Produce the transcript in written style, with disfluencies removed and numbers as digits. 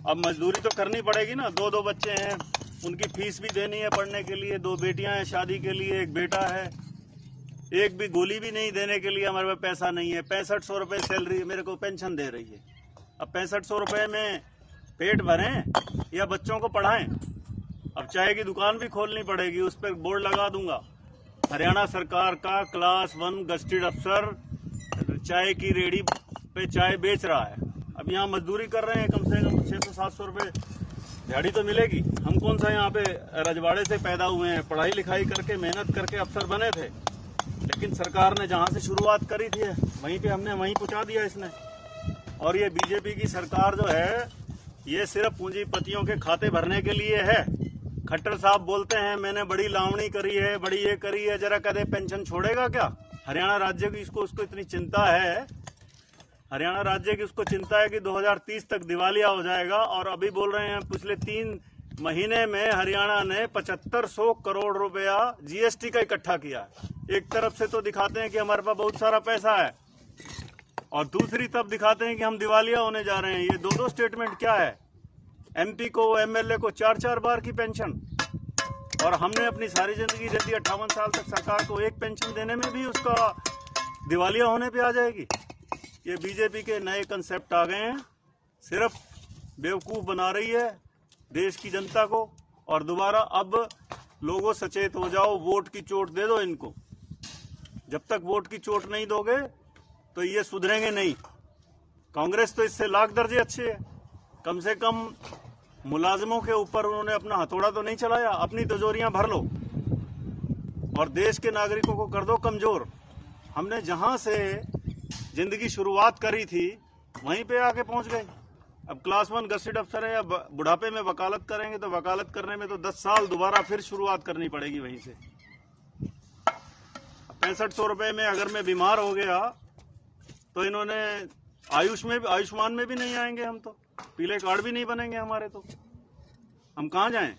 अब मजदूरी तो करनी पड़ेगी ना। दो बच्चे हैं, उनकी फीस भी देनी है पढ़ने के लिए, 2 बेटियां हैं शादी के लिए, 1 बेटा है। एक भी गोली भी नहीं देने के लिए हमारे पास पैसा नहीं है। 6500 रुपये सैलरी मेरे को पेंशन दे रही है। अब 6500 रुपये में पेट भरें या बच्चों को पढ़ाएं? अब चाय की दुकान भी खोलनी पड़ेगी, उस पर बोर्ड लगा दूंगा, हरियाणा सरकार का क्लास 1 गस्टेड अफसर चाय की रेडी पे चाय बेच रहा है। अब यहाँ मजदूरी कर रहे हैं, कम से कम 600-700 रुपये दिहाड़ी तो मिलेगी। हम कौन सा यहाँ पे रजवाड़े से पैदा हुए हैं, पढ़ाई लिखाई करके मेहनत करके अफसर बने थे, लेकिन सरकार ने जहाँ से शुरुआत करी थी वहीं पे हमने वहीं पहुँचा दिया इसने। और ये बीजेपी की सरकार जो है, ये सिर्फ पूंजीपतियों के खाते भरने के लिए है। खट्टर साहब बोलते हैं मैंने बड़ी लावणी करी है, बड़ी ये करी है, जरा कदे पेंशन छोड़ेगा क्या? हरियाणा राज्य की उसको इतनी चिंता है, हरियाणा राज्य की उसको चिंता है कि 2030 तक दिवालिया हो जाएगा। और अभी बोल रहे हैं पिछले 3 महीने में हरियाणा ने 7500 करोड़ रुपया जीएसटी का इकट्ठा किया है। एक तरफ से तो दिखाते हैं कि हमारे पास बहुत सारा पैसा है, और दूसरी तरफ दिखाते हैं कि हम दिवालिया होने जा रहे हैं। ये 2 स्टेटमेंट क्या है? एमपी को, एमएलए को 4-4 बार की पेंशन, और हमने अपनी सारी जिंदगी दे दी 58 साल तक सरकार को, एक पेंशन देने में भी उसका दिवालिया होने पे आ जाएगी। ये बीजेपी के नए कंसेप्ट आ गए हैं, सिर्फ बेवकूफ बना रही है देश की जनता को। और दोबारा अब लोगों सचेत हो जाओ, वोट की चोट दे दो इनको। जब तक वोट की चोट नहीं दोगे तो ये सुधरेंगे नहीं। कांग्रेस तो इससे लाख दर्जे अच्छे है, कम से कम मुलाजिमों के ऊपर उन्होंने अपना हथौड़ा तो नहीं चलाया। अपनी तिजोरियां भर लो और देश के नागरिकों को कर दो कमजोर। हमने जहां से जिंदगी शुरुआत करी थी वहीं पे आके पहुंच गए। अब क्लास 1 गस्टेड अफसर है, या बुढ़ापे में वकालत करेंगे तो वकालत करने में तो 10 साल दोबारा फिर शुरुआत करनी पड़ेगी वहीं से। 6500 रुपये में अगर मैं बीमार हो गया तो इन्होंने आयुष्मान में भी नहीं आएंगे हम तो, पीले कार्ड भी नहीं बनेंगे हमारे, तो हम कहाँ जाएं?